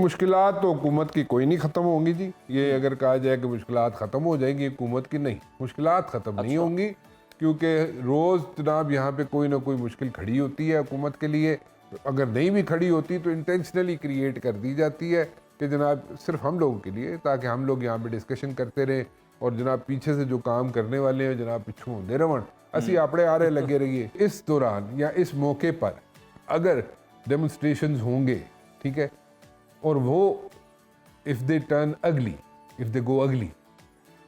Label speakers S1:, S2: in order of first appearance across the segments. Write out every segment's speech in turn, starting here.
S1: मुश्किलात तो हुकूमत की कोई नहीं ख़त्म होंगी जी। ये अगर कहा जाए कि मुश्किलात ख़त्म हो जाएंगी हुकूमत की, नहीं, मुश्किलात ख़त्म नहीं होंगी, क्योंकि रोज़ जनाब यहाँ पे कोई ना कोई मुश्किल खड़ी होती है हुकूमत के लिए। अगर नहीं भी खड़ी होती तो इंटेंशनली क्रिएट कर दी जाती है कि जनाब सिर्फ हम लोगों के लिए, ताकि हम लोग यहाँ पे डिस्कशन करते रहें और जनाब पीछे से जो काम करने वाले हैं जनाब पिछू होंदे रहन, असी आपड़े आ रहे लगे रहिए। इस दौरान या इस मौके पर अगर डेमोन्स्ट्रेशंस होंगे, ठीक है, और वो इफ़ दे टर्न अगली, इफ़ दे गो अगली,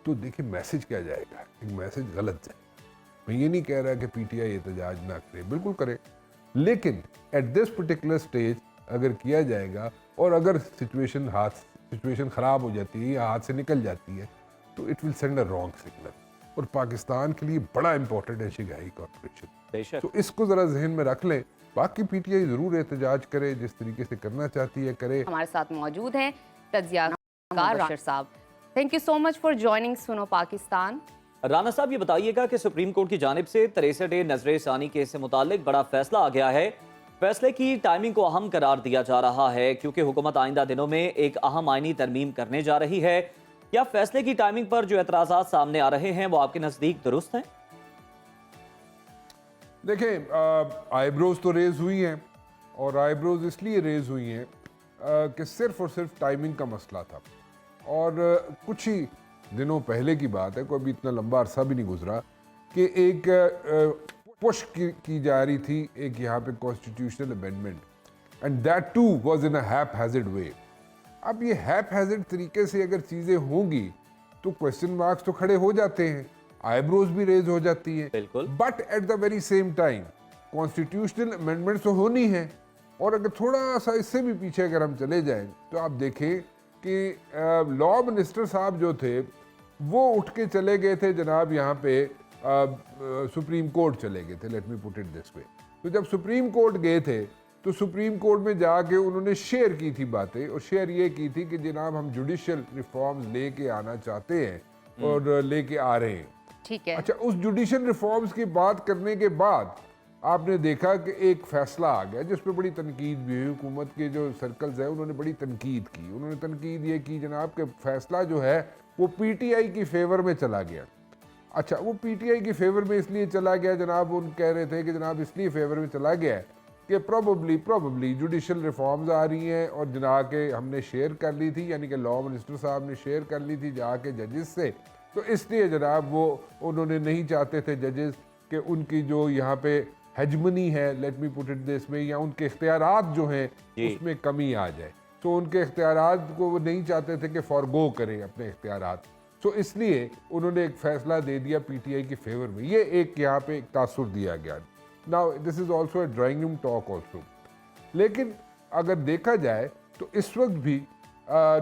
S1: तो देखिए मैसेज क्या जाएगा, एक मैसेज गलत जाएगा। मैं ये नहीं कह रहा कि पीटीआई एहतजाज ना करे, बिल्कुल करे, लेकिन एट दिस पर्टिकुलर स्टेज अगर किया जाएगा और अगर सिचुएशन ख़राब हो जाती है या हाथ से निकल जाती है तो it will send a wrong signal, और पाकिस्तान के लिए बड़ा इंपॉर्टेंट है शंघाई कॉर्पोरेशन। तो इसको ज़रा जहन में रख लें। बाकी पीटीआई ज़रूर एहतजाज करे, जिस तरीके से करना चाहती है करे।
S2: हमारे साथ मौजूद हैं तज्ज़ियाकार राशिद साहब। Thank you so much for joining सुनो पाकिस्तान।
S3: राना साहब, ये बताइएगा कि सुप्रीम कोर्ट की जानिब से 63 नजर सानी केस से मुतालिक बड़ा फैसला आ गया है। फैसले की टाइमिंग को अहम करार दिया जा रहा है क्योंकि हुकूमत आइंदा दिनों में एक अहम आईनी तरमीम करने जा रही है। क्या फैसले की टाइमिंग पर जो एतराज़ात सामने आ रहे हैं वो आपके नज़दीक दुरुस्त हैं?
S1: देखें, आईब्रोज तो रेज हुई हैं, और आईब्रोज इसलिए रेज हुई हैं कि सिर्फ और सिर्फ टाइमिंग का मसला था। और कुछ ही दिनों पहले की बात है, कोई भी इतना लंबा अरसा भी नहीं गुजरा, कि एक पुश की जा रही थी एक यहाँ पे constitutional amendment, and that too was in a haphazard way. अब ये हैप-हैज़र्ड तरीके से अगर चीज़ें होंगी तो क्वेश्चन मार्क्स तो खड़े हो जाते हैं, आईब्रोज भी रेज हो जाती है,
S3: बिल्कुल।
S1: But at the very same time constitutional amendments तो होनी है। और अगर थोड़ा सा इससे भी पीछे अगर हम चले जाएं तो आप देखें कि लॉ मिनिस्टर साहब जो थे वो उठ के चले गए थे जनाब यहाँ पे सुप्रीम कोर्ट चले गए थे, let me put it this way. तो जब सुप्रीम कोर्ट गए थे तो सुप्रीम कोर्ट में जाके उन्होंने शेयर की थी बातें, और शेयर ये की थी कि जनाब हम जुडिशियल रिफॉर्म्स लेके आना चाहते हैं और लेके आ रहे हैं।
S2: ठीक है।
S1: अच्छा, उस जुडिशियल रिफॉर्म्स की बात करने के बाद आपने देखा कि एक फैसला आ गया जिस पे बड़ी तनकीद भी हुई। हुकूमत के जो सर्कल्स हैं उन्होंने बड़ी तनकीद की। उन्होंने तनकीद ये की जनाब के फैसला जो है वो पीटीआई की फेवर में चला गया। अच्छा, वो पीटीआई की फेवर में इसलिए चला गया जनाब, उन कह रहे थे कि जनाब इसलिए फेवर में चला गया है कि प्रोबेबली जुडिशियल रिफॉर्म्स आ रही हैं, और जना के हमने शेयर कर ली थी, यानी कि लॉ मिनिस्टर साहब ने शेयर कर ली थी जाके जजेस से, तो इसलिए जनाब वो उन्होंने नहीं चाहते थे जजेस कि उनकी जो यहाँ पे हेजमनी है, let me put it this में, या उनके इख्तियारात जो हैं उसमें कमी आ जाए। तो उनके इख्तियारात को वो नहीं चाहते थे कि फॉरगो करें अपने इख्तियारात, तो इसलिए उन्होंने एक फैसला दे दिया पीटीआई की फेवर में। ये एक यहाँ पे एक तासुर दिया गया। Now this is also a drawing room talk also. लेकिन अगर देखा जाए तो इस वक्त भी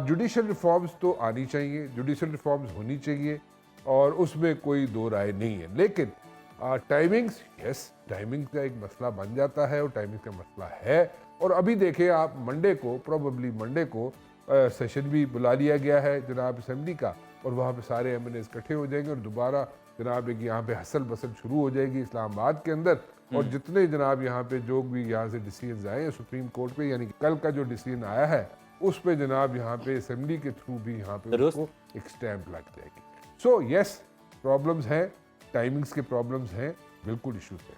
S1: जुडिशल रिफॉर्म्स तो आनी चाहिए, जुडिशल रिफॉर्म्स होनी चाहिए, और उसमें कोई दो राय नहीं है। लेकिन टाइमिंग्स, यस, टाइमिंग का एक मसला बन जाता है, और टाइमिंग का मसला है। और अभी देखिए आप मंडे को, प्रोबेबली मंडे को सेशन भी बुला लिया गया है जनाब असेंबली का, और वहाँ पे सारे एमएनएस इकट्ठे हो जाएंगे, और दोबारा जनाब एक यहाँ पे हसल बसल शुरू हो जाएगी इस्लामाबाद के अंदर। और जितने जनाब यहाँ पे जो भी यहाँ से डिसीजन आए हैं सुप्रीम कोर्ट पे, यानी कि कल का जो डिसीजन आया है उस पे जनाब यहाँ पे असेंबली के थ्रू भी यहाँ पे उसको एक स्टैंप लग जाएगी। सो यस, प्रॉब्लम्स हैं, टाइमिंग्स के प्रॉब्लम्स हैं, बिल्कुल इशूज हैं।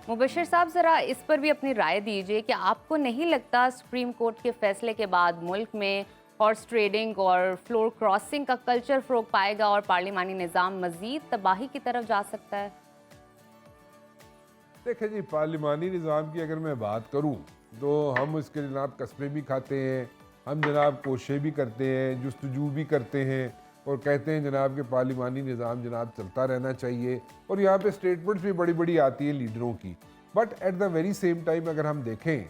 S2: मुबशिर साहब, ज़रा इस पर भी अपनी राय दीजिए कि आपको नहीं लगता सुप्रीम कोर्ट के फैसले के बाद मुल्क में हॉर्स ट्रेडिंग और फ्लोर क्रॉसिंग का कल्चर फ़रोग पाएगा और पार्लिमानी निज़ाम मज़ीद तबाही की तरफ जा सकता है?
S1: देखिए जी, पार्लिमानी निज़ाम की अगर मैं बात करूं तो हम इसके जनाब कस्बे भी खाते हैं, हम जनाब कोशिश भी करते हैं, जुस्तजू भी करते हैं, और कहते हैं जनाब के पार्लिमानी निज़ाम जनाब चलता रहना चाहिए। और यहाँ पे स्टेटमेंट्स भी बड़ी बड़ी आती है लीडरों की। But at the very same time अगर हम देखें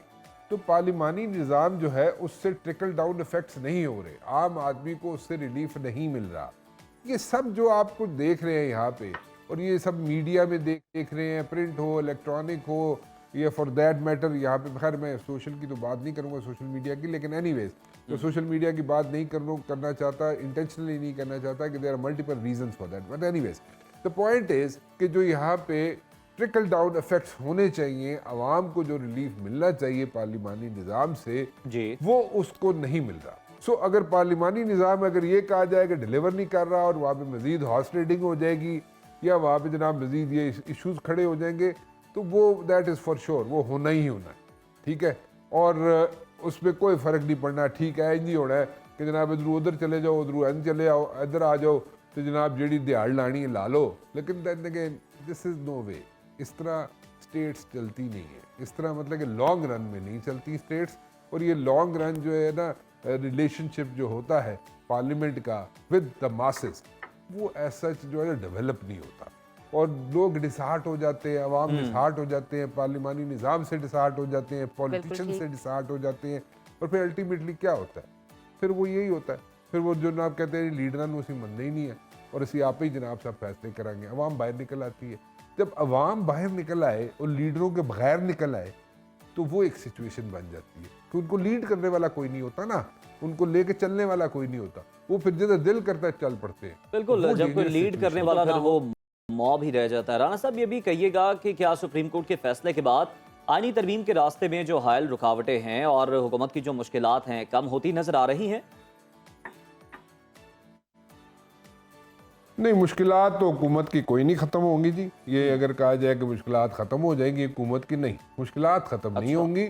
S1: तो पार्लिमानी निज़ाम जो है उससे ट्रिकल डाउन इफ़ेक्ट्स नहीं हो रहे, आम आदमी को उससे रिलीफ नहीं मिल रहा। ये सब जो आपको देख रहे हैं यहाँ पे, और ये सब मीडिया में देख रहे हैं, प्रिंट हो, इलेक्ट्रॉनिक हो, या फॉर दैट मैटर यहाँ पे, खैर मैं सोशल की तो बात नहीं करूँगा, सोशल मीडिया की, लेकिन एनीवेज तो सोशल मीडिया की बात नहीं करना चाहता, इंटेंशनली नहीं करना चाहता, कि there are multiple reasons for that, but anyways the point is कि जो यहाँ पे ट्रिकल डाउन इफेक्ट्स होने चाहिए, आवाम को जो रिलीफ मिलना चाहिए पार्लिमानी निज़ाम से
S3: जी
S1: वो उसको नहीं मिल रहा। सो अगर पार्लिमानी निज़ाम में अगर ये कहा जाए कि डिलीवर नहीं कर रहा और वहाँ पे मज़ीद हॉर्स ट्रेडिंग हो जाएगी या वहाँ पे जनाब मज़ीद ये इश्यूज खड़े हो जाएंगे, तो वो दैट इज़ फॉर श्योर वो होना ही होना है, ठीक है। और उसमें कोई फ़र्क नहीं पड़ना, ठीक है इंज ही होना है कि जनाब इधर उधर चले जाओ, उधर इंज चले आओ, इधर आ जाओ, तो जनाब जेड़ी दिहाड़ लानी है ला लो। लेकिन then again this is no way, इस तरह स्टेट्स चलती नहीं है, इस तरह मतलब कि लॉन्ग रन में नहीं चलती स्टेट्स। और ये लॉन्ग रन जो है ना रिलेशनशिप जो होता है पार्लियामेंट का विद द मासेस, वो ऐसा जो है डेवलप नहीं होता और लोग डिसहार्ट हो जाते हैं, अवाम डिसहार्ट हो जाते हैं, पार्लिमानी निज़ाम से डिसहार्ट हो जाते हैं, पॉलिटिशियन
S2: ठीक।
S1: से डिसहार्ट हो जाते हैं। और फिर अल्टीमेटली क्या होता है, फिर वो यही होता है, फिर वो जो जनाब कहते हैं लीडर ने उसी मनना ही नहीं है और इसी आप ही जनाब साहब फैसले कराएंगे, अवाम बाहर निकल आती है। जब अवाम बाहर निकल आए और लीडरों के बगैर निकल आए तो वो एक सिचुएशन बन जाती है कि उनको लीड करने वाला कोई नहीं होता ना, उनको लेके चलने वाला कोई नहीं होता, वो फिर जिधर दिल करता है चल पड़ते हैं।
S3: बिल्कुल,
S1: वो
S3: जब कोई
S1: dangerous
S3: लीड करने
S1: situation
S3: वाला
S1: होता
S3: ना हो मॉब ही रह जाता है। राणा साहब ये भी कहिएगा कि क्या सुप्रीम कोर्ट के फैसले के बाद आईनी तरमीम के रास्ते में जो हायल रुकावटें हैं और हुकूमत की जो मुश्किलात हैं कम होती नजर आ रही हैं?
S1: नहीं, मुश्किलात तो हुकूमत की कोई नहीं ख़त्म होंगी जी। ये अगर कहा जाए कि मुश्किलात ख़त्म हो जाएंगी हुकूमत की, नहीं, मुश्किलात ख़त्म नहीं होंगी,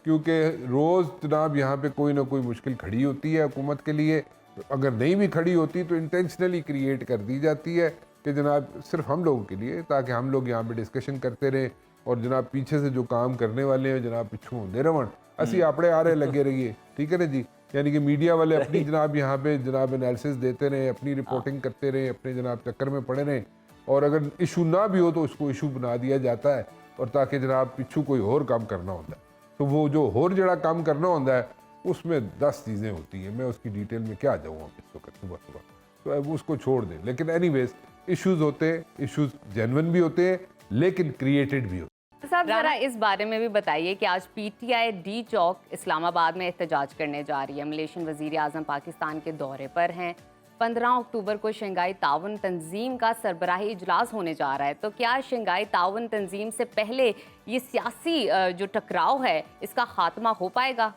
S1: क्योंकि रोज़ जनाब यहाँ पे कोई ना कोई मुश्किल खड़ी होती है हुकूमत के लिए। अगर नहीं भी खड़ी होती तो इंटेंशनली क्रिएट कर दी जाती है कि जनाब सिर्फ हम लोगों के लिए, ताकि हम लोग यहाँ पे डिस्कशन करते रहें और जनाब पीछे से जो काम करने वाले हैं जनाब पिछू होंदे रहन, असी आपड़े आ रहे लगे रहिए, ठीक है ना जी। यानी कि मीडिया वाले अपनी जनाब यहाँ पे जनाब एनालिसिस देते रहे, अपनी रिपोर्टिंग करते रहे, अपने जनाब चक्कर में पड़े रहें, और अगर इशू ना भी हो तो उसको इशू बना दिया जाता है, और ताकि जनाब पिछू कोई और काम करना होता है। तो वो जो और जड़ा काम करना होता है उसमें 10 चीज़ें होती हैं, मैं उसकी डिटेल में क्या जाऊँ अब इस वक्त सुबह सुबह, तो अब उसको छोड़ दें। लेकिन एनीवेज इश्यूज होते हैं, इश्यूज जेन्युइन भी होते हैं लेकिन क्रिएटेड भी होते हैं।
S2: साहब जरा इस बारे में भी बताइए कि आज पीटीआई डी चौक इस्लामाबाद में एहतजाज करने जा रही है। मलेशियन वजीर आजम पाकिस्तान के दौरे पर हैं। 15 अक्टूबर को शंघाई ताउन तंजीम का सरबराही इजलास होने जा रहा है, तो क्या शंघाई ताउन तंजीम से पहले ये सियासी जो टकराव है इसका खात्मा हो पाएगा?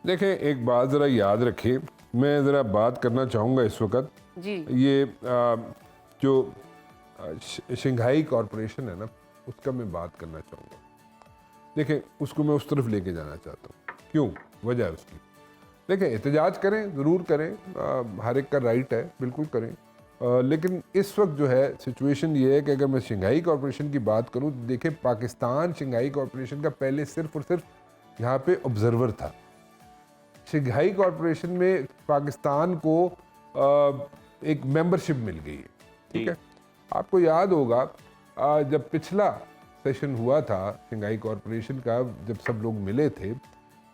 S1: देखें, एक बात ज़रा याद रखें, मैं ज़रा बात करना चाहूँगा इस वक्त,
S2: जी
S1: ये जो शंघाई कॉरपोरेशन है ना, उसका मैं बात करना चाहूँगा। देखें, उसको मैं उस तरफ लेके जाना चाहता हूँ। क्यों? वजह है उसकी। देखें, एहतजाज करें, ज़रूर करें, हर एक का राइट है, बिल्कुल करें, लेकिन इस वक्त जो है सिचुएशन ये है कि अगर मैं शंघाई कॉरपोरेशन की बात करूँ तो देखें, पाकिस्तान शंघाई कॉरपोरेशन का पहले सिर्फ और सिर्फ यहाँ पे ऑब्जर्वर था। शंघाई कॉरपोरेशन में पाकिस्तान को एक मेंबरशिप मिल गई है, ठीक है। आपको याद होगा जब पिछला सेशन हुआ था शंघाई कॉरपोरेशन का, जब सब लोग मिले थे,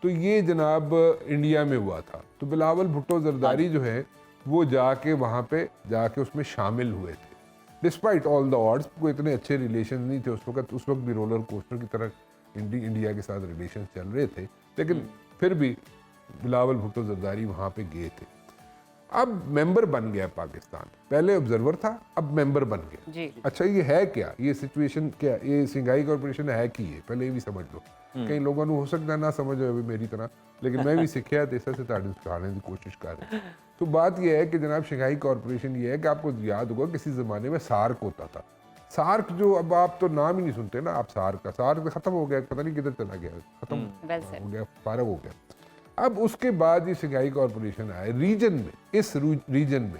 S1: तो ये जनाब इंडिया में हुआ था। तो बिलावल भुट्टो जरदारी जो है वो जाके वहाँ पे जाके उसमें शामिल हुए थे। डिस्पाइट ऑल द ऑड्स, कोई इतने अच्छे रिलेशन नहीं थे उस वक्त भी रोलर कोस्टर की तरह इंडिया के साथ रिलेशन चल रहे थे, लेकिन फिर भी बिलावल भुट्टो जरदारी वहाँ पे गए थे। अब मेंबर बन गया पाकिस्तान, पहले ऑब्जर्वर था, अब मेंबर बन गया
S2: जी।
S1: अच्छा, ये है क्या, ये सिचुएशन क्या, ये शंघाई कॉरपोरेशन है की है, पहले ये भी समझ लो। कई लोगों को हो सकता है ना समझ हो मेरी तरह, लेकिन मैं भी सीखा तो इससे सिखाने की कोशिश कर रहा हूँ। तो बात यह है कि जनाब शंघाई कॉरपोरेशन ये है कि आपको याद होगा किसी ज़माने में सार्क होता था। सार्क जो अब आप तो नाम ही नहीं सुनते ना, आप सार्क ख़त्म हो गया, पता नहीं किधर चला गया, ख़त्म हो गया, फारग हो गया। अब उसके बाद ये शंघाई कॉरपोरेशन आए रीजन में, इस रीजन में,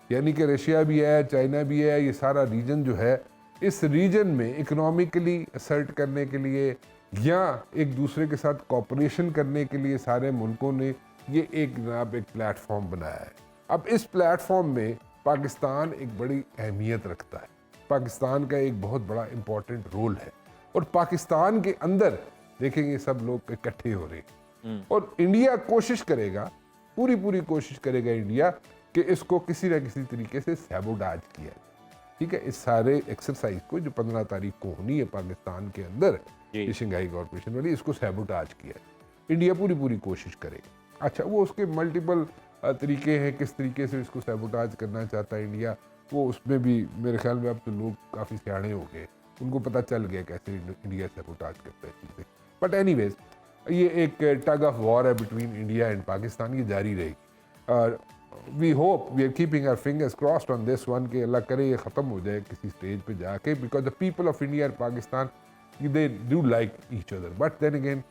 S1: यानी कि रशिया भी है, चाइना भी है, ये सारा रीजन जो है, इस रीजन में इकोनॉमिकली असर्ट करने के लिए या एक दूसरे के साथ कॉपरेशन करने के लिए सारे मुल्कों ने ये एक जनाब एक प्लेटफॉर्म बनाया है। अब इस प्लेटफॉर्म में पाकिस्तान एक बड़ी अहमियत रखता है, पाकिस्तान का एक बहुत बड़ा इम्पोर्टेंट रोल है, और पाकिस्तान के अंदर देखेंगे सब लोग इकट्ठे हो रहे हैं, और इंडिया कोशिश करेगा, पूरी कोशिश करेगा इंडिया कि इसको किसी न किसी तरीके से सैबोटाज किया जाए, ठीक है। इस सारे एक्सरसाइज को जो 15 तारीख को होनी है पाकिस्तान के अंदर, ये शंघाई कॉरपोरेशन वाली, इसको सैबोटाज किया है। इंडिया पूरी कोशिश करेगा। अच्छा, वो उसके मल्टीपल तरीके हैं, किस तरीके से इसको सैबोटाज करना चाहता है इंडिया, वो उसमें भी मेरे ख्याल में अब तो लोग काफ़ी सियाने हो गए, उनको पता चल गया कैसे इंडिया सैबोटाज करता है चीज़ें। बट एनीवेज ये एक टग ऑफ वॉर है बिटवीन इंडिया एंड पाकिस्तान, ये जारी रहेगी। और we hope, we are keeping our fingers crossed on this one कि अल्लाह करे ये ख़त्म हो जाए किसी स्टेज पे जाके, because the people of India and Pakistan they do like each other. But then again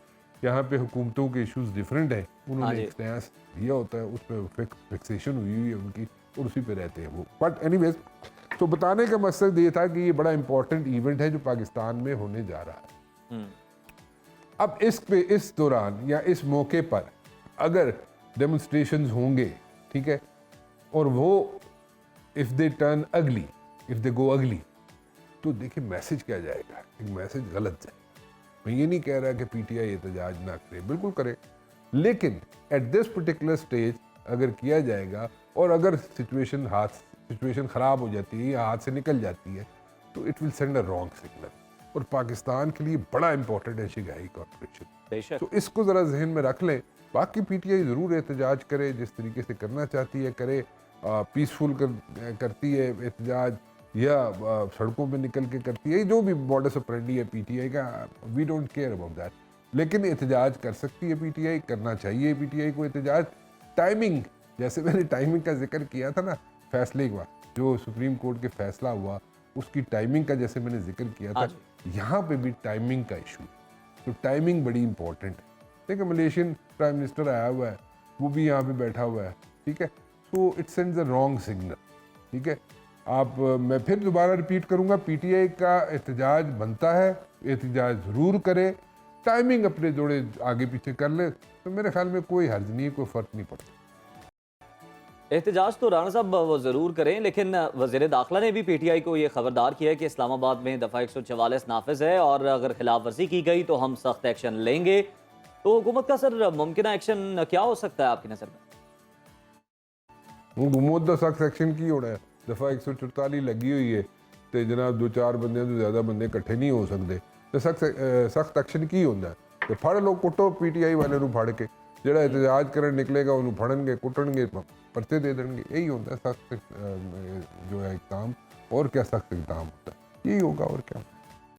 S1: यहाँ पे हुकूमतों के इश्यूज डिफरेंट हैं, उन्होंने एक स्टैंस लिया होता है, उस पर फिक्सेशन हुई है उनकी और उसी पे रहते हैं वो। बट एनीवेज तो बताने का मकसद ये था कि ये बड़ा इंपॉर्टेंट इवेंट है जो पाकिस्तान में होने जा रहा है। अब इस दौरान या इस मौके पर अगर डेमोन्स्ट्रेशंस होंगे, ठीक है, और वो इफ़ दे टर्न अगली, इफ़ दे गो अगली, तो देखिए मैसेज क्या जाएगा, एक मैसेज गलत जाएगा। मैं ये नहीं कह रहा कि पीटीआई एहतजाज ना करे, बिल्कुल करे, लेकिन एट दिस पर्टिकुलर स्टेज अगर किया जाएगा और अगर सिचुएशन ख़राब हो जाती है या हाथ से निकल जाती है तो it will send a wrong signal, और पाकिस्तान के लिए बड़ा इंपॉर्टेंट है शंघाई कॉर्पोरेशन। तो इसको ज़रा जहन में रख लें। बाकी पीटीआई ज़रूर एहतजाज करे, जिस तरीके से करना चाहती है करे, पीसफुल करती है एहतजाज या सड़कों पे निकल के करती है, जो भी मॉडस ऑपरेंडी है पीटीआई का, we don't care about that. लेकिन एहतजाज कर सकती है पीटीआई, करना चाहिए पीटीआई को एहतजाज। टाइमिंग, जैसे मैंने टाइमिंग का जिक्र किया था ना फैसले का, जो सुप्रीम कोर्ट के फैसला हुआ उसकी टाइमिंग का जैसे मैंने जिक्र किया था, यहाँ पे भी टाइमिंग का इशू, तो टाइमिंग बड़ी इंपॉर्टेंट है। देखिए मलेशियन प्राइम मिनिस्टर आया हुआ है, वो भी यहाँ पे बैठा हुआ है, ठीक है, so it sends a wrong signal, ठीक है। मैं फिर दोबारा रिपीट करूँगा, पीटीआई का एहतजाज बनता है, एहतजाज ज़रूर करे, टाइमिंग अपने जोड़े आगे पीछे कर ले तो मेरे ख्याल में कोई हर्ज नहीं, कोई फ़र्क नहीं पड़ता।
S3: एहतजाज तो राना साहब वो ज़रूर करें, लेकिन वज़ीर दाखिला ने भी पीटीआई को ये खबरदार किया है कि इस्लामाबाद में दफ़ा 144 नाफिज है और अगर खिलाफ वर्जी की गई तो हम सख्त एक्शन लेंगे। तो हुकूमत का सर मुमकिन एक्शन क्या हो सकता है आपकी नज़र में?
S1: हुकूमत का सख्त एक्शन की होना है, दफ़ा 144 लगी हुई है तो जनाब 2-4 बंदे तो ज़्यादा बंदे इकट्ठे नहीं हो सकते, तो सख्त एक्शन की होता है तो फड़ लो, कुटो पीटीआई वाले नूं फड़ के, ਜਿਹੜਾ एहतजाज करन निकलेगा उन्होंने फड़नगे कुटनगे परते दे देंगे, यही होता है सख्त जो है इक़दाम। और क्या सख्त इक़दाम होता है, यही होगा और क्या।